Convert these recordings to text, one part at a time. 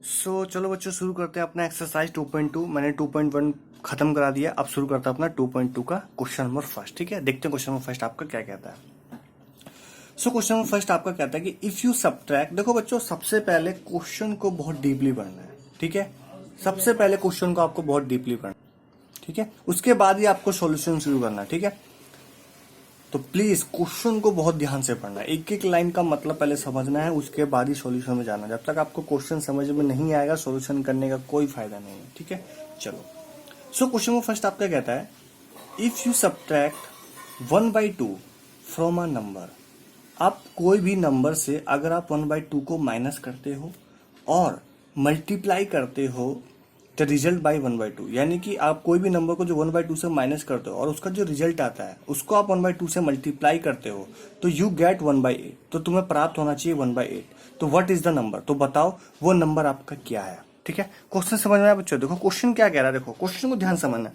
चलो बच्चों शुरू करते हैं अपना एक्सरसाइज 2.2। मैंने 2.1 खत्म करा दिया। अब शुरू करते हैं अपना 2.2 का क्वेश्चन नंबर फर्स्ट। ठीक है, देखते हैं क्वेश्चन नंबर फर्स्ट आपका क्या कहता है। क्वेश्चन नंबर फर्स्ट आपका कहता है कि इफ यू सब्ट्रैक्ट। देखो बच्चों, सबसे पहले क्वेश्चन को बहुत डीपली पढ़ना है। ठीक है, सबसे पहले क्वेश्चन को आपको बहुत डीपली पढ़ना है। ठीक है, उसके बाद ही आपको सॉल्यूशन शुरू करना है। ठीक है, तो प्लीज क्वेश्चन को बहुत ध्यान से पढ़ना है। एक एक लाइन का मतलब पहले समझना है, उसके बाद ही सॉल्यूशन में जाना है। जब तक आपको क्वेश्चन समझ में नहीं आएगा, सॉल्यूशन करने का कोई फायदा नहीं है। ठीक है, चलो। क्वेश्चन में फर्स्ट आपका कहता है if you subtract 1/2 from a number. आप कोई भी नंबर से अगर आप 1/2 को माइनस करते हो और मल्टीप्लाई करते हो द रिजल्ट बाई 1/2, यानी कि आप कोई भी नंबर को जो 1/2 से माइनस करते हो और उसका जो रिजल्ट आता है उसको आप 1/2 से मल्टीप्लाई करते हो तो यू गेट 1/8। तो तुम्हें प्राप्त होना चाहिए 1/8। तो व्हाट इज द नंबर, तो बताओ वो नंबर आपका क्या है। ठीक है, क्वेश्चन समझ में आया बच्चों? देखो क्वेश्चन क्या कह रहा है, देखो क्वेश्चन को ध्यान समझना।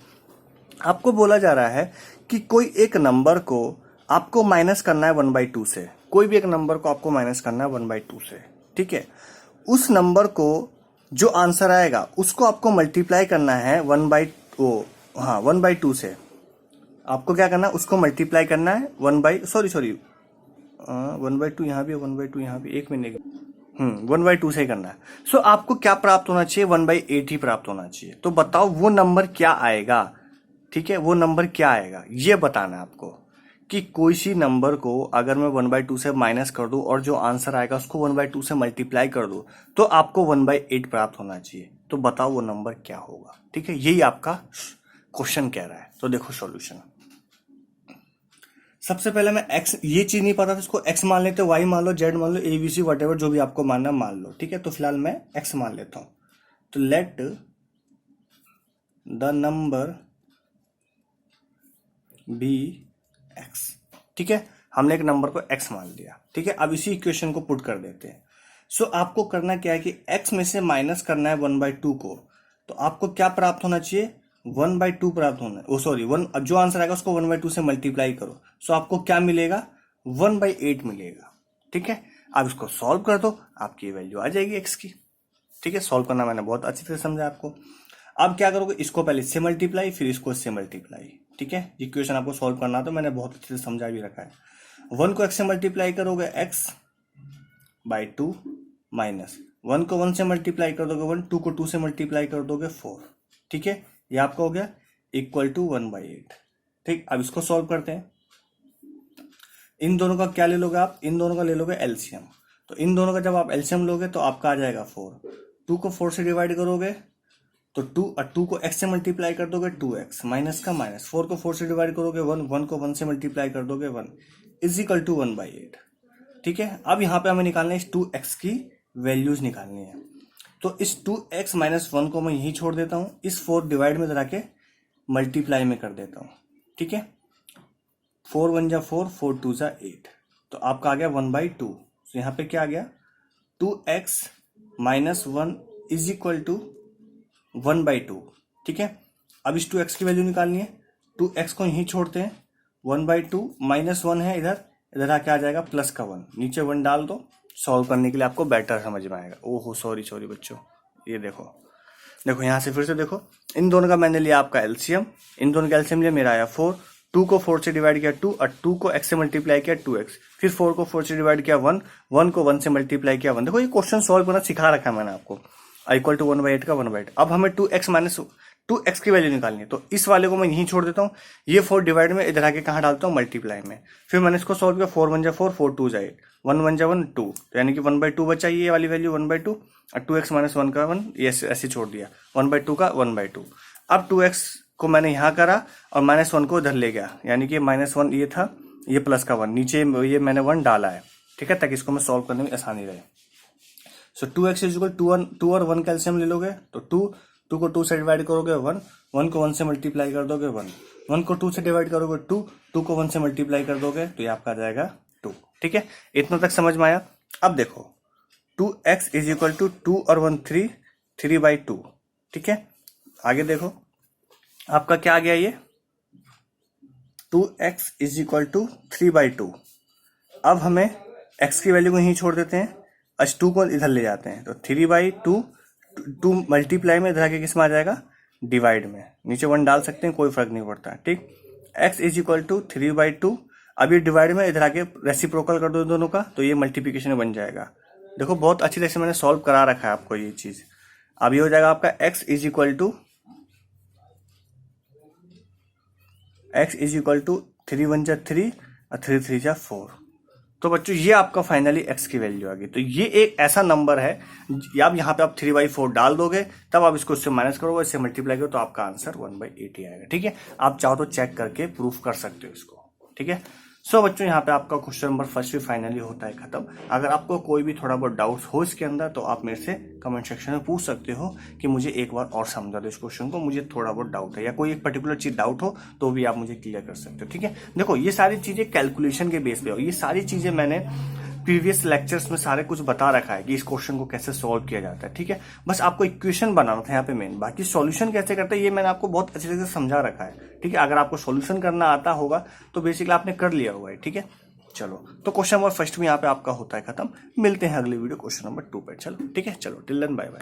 आपको बोला जा रहा है कि कोई एक नंबर को आपको माइनस करना है 1/2 से। कोई भी एक नंबर को आपको माइनस करना है 1/2 से। ठीक है, उस नंबर को जो आंसर आएगा उसको आपको मल्टीप्लाई करना है 1/2 से। आपको क्या करना है, उसको मल्टीप्लाई करना है 1/2 यहाँ भी, 1/2 यहाँ भी, एक मिनट 1/2 से ही करना है। आपको क्या प्राप्त होना चाहिए, 1/8 ही प्राप्त होना चाहिए। तो बताओ वो नंबर क्या आएगा। ठीक है, वो नंबर क्या आएगा ये बताना है आपको कि कोई सी नंबर को अगर मैं 1/2 से माइनस कर दूं और जो आंसर आएगा उसको 1/2 से मल्टीप्लाई कर दूं तो आपको 1/8 प्राप्त होना चाहिए। तो बताओ वो नंबर क्या होगा। ठीक है, यही आपका क्वेश्चन कह रहा है। तो देखो सॉल्यूशन। सबसे पहले मैं x, ये चीज नहीं पता था, इसको x मान लेते, y मान लो, z मान लो, ABC वट जो भी आपको मानना मान लो। ठीक है, तो फिलहाल मैं x मान लेता हूं। तो let the number be x। ठीक है, हमने एक नंबर को x मान लिया। ठीक है, अब इसी इक्वेशन को पुट कर देते हैं। आपको करना क्या है कि x में से माइनस करना है 1/2 को। तो आपको क्या प्राप्त होना चाहिए, 1/2 प्राप्त होना है। सॉरी, जो आंसर आएगा उसको 1/2 से मल्टीप्लाई करो। आपको क्या मिलेगा, 1/8 मिलेगा। ठीक है, अब इसको सॉल्व कर दो, आपकी वैल्यू आ जाएगी x की। ठीक है, सॉल्व करना मैंने बहुत अच्छी तरह समझा आपको। अब क्या करोगे, इसको पहले इससे मल्टीप्लाई, फिर इसको इससे मल्टीप्लाई। ठीक है, इक्वेशन आपको सॉल्व करना तो मैंने बहुत अच्छे से समझा भी रखा है। 1 को x से मल्टीप्लाई करोगे x/2 माइनस 1 को 1 से मल्टीप्लाई कर दोगे 1, 2 को 2 से मल्टीप्लाई कर दोगे 4। ठीक है, ये आपका हो गया इक्वल टू 1/8। ठीक, अब इसको सॉल्व करते हैं। इन दोनों का क्या ले लोगे आप, इन दोनों का ले लोगे एलसीएम। तो इन दोनों का जब आप एलसीएम लोगे तो आपका आ जाएगा 4। 2 को 4 से डिवाइड करोगे तो 2 को x से मल्टीप्लाई कर दोगे 2x, माइनस का माइनस, 4 को 4 से डिवाइड करोगे 1, 1 को 1 से मल्टीप्लाई कर दोगे 1 इज इक्वल टू 1/8। ठीक है, अब यहाँ पे हमें निकालना है इस 2x की वैल्यूज निकालनी है। तो इस 2x माइनस 1 को मैं यही छोड़ देता हूँ, इस 4 डिवाइड में जरा के मल्टीप्लाई में कर देता हूँ। ठीक है, 4 1 जा 4, 4 2 जा 8, तो आपका आ गया 1/2। तो यहाँ पे क्या आ गया, 2x minus 1 is equal to 1/2। ठीक है, अब इस 2x की वैल्यू निकालनी है। 2x को यहीं छोड़ते हैं, 1/2 माइनस 1 है इधर, इधर आके आ जाएगा प्लस का 1, नीचे 1 डाल दो। सॉल्व करने के लिए आपको बेटर समझ में आएगा। ओहो सॉरी बच्चों, ये देखो यहाँ से फिर से देखो, इन दोनों का मैंने लिया आपका एलसीएम, इन दोनों का एलसीएम लिया, मेरा आया 4। 2 को 4 से डिवाइड किया 2, और 2 को x से मल्टीप्लाई किया 2x, फिर 4 को 4 से डिवाइड किया 1, 1 को 1 से मल्टीप्लाई किया 1। देखो ये क्वेश्चन सॉल्व करना सिखा रखा है मैंने आपको। इक्वल टू 1/8 का 1/8। अब हमें 2x माइनस 2x की वैल्यू निकालनी है। तो इस वाले को मैं यहीं छोड़ देता हूँ, ये 4 डिवाइड में इधर आके कहाँ डालता हूँ, मल्टीप्लाई में। फिर मैंने इसको सॉल्व किया, 4 1 जा 4, 4 2 जा 8, 1 1 जा 1 2, तो यानी कि 1/2 बचा ये वाली वैल्यू 1/2, और 2x माइनस 1 का 1 ये ऐसे छोड़ दिया, 1/2 का 1/2। अब 2x को मैंने यहाँ करा और माइनस 1 को इधर ले गया, यानी कि -1 ये था, ये प्लस का 1, नीचे ये मैंने 1 डाला है। ठीक है, ताकि इसको मैं सॉल्व करने में आसानी रहे। 2x इज इक्वल 2 और 1 का एलसीएम ले लोगे तो 2 को 2 से डिवाइड करोगे 1, 1 को 1 से मल्टीप्लाई कर दोगे 1, 1 को 2 से डिवाइड करोगे 2 को 1 से मल्टीप्लाई कर दोगे तो ये आपका आ जाएगा 2। ठीक है, इतना तक समझ में आया। अब देखो 2x इज इक्वल टू 2 और 1 3, 3/2। ठीक है, आगे देखो आपका क्या आ गया, ये 2x इज इक्वल टू 3/2। अब हमें x की वैल्यू को यहीं छोड़ देते हैं, 2 को इधर ले जाते हैं, तो 3/2 2 मल्टीप्लाई में इधर आके किस में आ जाएगा, डिवाइड में, नीचे 1 डाल सकते हैं, कोई फर्क नहीं पड़ता, ठीक। x इज इक्वल टू 3/2, अब ये डिवाइड में इधर आके रेसिप्रोकल कर दो दोनों का, तो ये मल्टीप्लिकेशन में बन जाएगा। देखो बहुत अच्छी तरह से मैंने सॉल्व करा रखा है आपको ये चीज। अब ये हो जाएगा आपका x इज इक्वल टू 3 1 जा 3 और 3 3 जा 4। तो बच्चों ये आपका फाइनली x की वैल्यू आ गई। तो ये एक ऐसा नंबर है, आप यहाँ पे आप 3/4 डाल दोगे, तब आप इसको इससे माइनस करोगे, इससे मल्टीप्लाई करोगे, तो आपका आंसर 1/8 ही आएगा, ठीक है। आप चाहो तो चेक करके प्रूफ कर सकते हो इसको, ठीक है। सो बच्चों यहाँ पे आपका क्वेश्चन नंबर फर्स्ट भी फाइनली होता है खत्म। अगर आपको कोई भी थोड़ा बहुत डाउट्स हो इसके अंदर, तो आप मेरे से कमेंट सेक्शन में पूछ सकते हो कि मुझे एक बार और समझा दो इस क्वेश्चन को, मुझे थोड़ा बहुत डाउट है, या कोई एक पर्टिकुलर चीज डाउट हो तो भी आप मुझे क्लियर कर सकते हो, ठीक है। देखो ये सारी चीजें कैलकुलेशन के बेस पे हो, ये सारी चीजें मैंने प्रीवियस लेक्चर्स में सारे कुछ बता रखा है कि इस क्वेश्चन को कैसे सॉल्व किया जाता है, ठीक है। बस आपको इक्वेशन बनाना था यहाँ पे मेन, बाकी सॉल्यूशन कैसे करते हैं ये मैंने आपको बहुत अच्छे से समझा रखा है, ठीक है। अगर आपको सॉल्यूशन करना आता होगा तो बेसिकली आपने कर लिया हुआ है, ठीक है। चलो तो क्वेश्चन नंबर फर्स्ट में यहाँ पे आपका होता है खत्म। मिलते हैं अगली वीडियो क्वेश्चन नंबर 2 पे। चलो ठीक है, चलो टिल देन बाय बाय।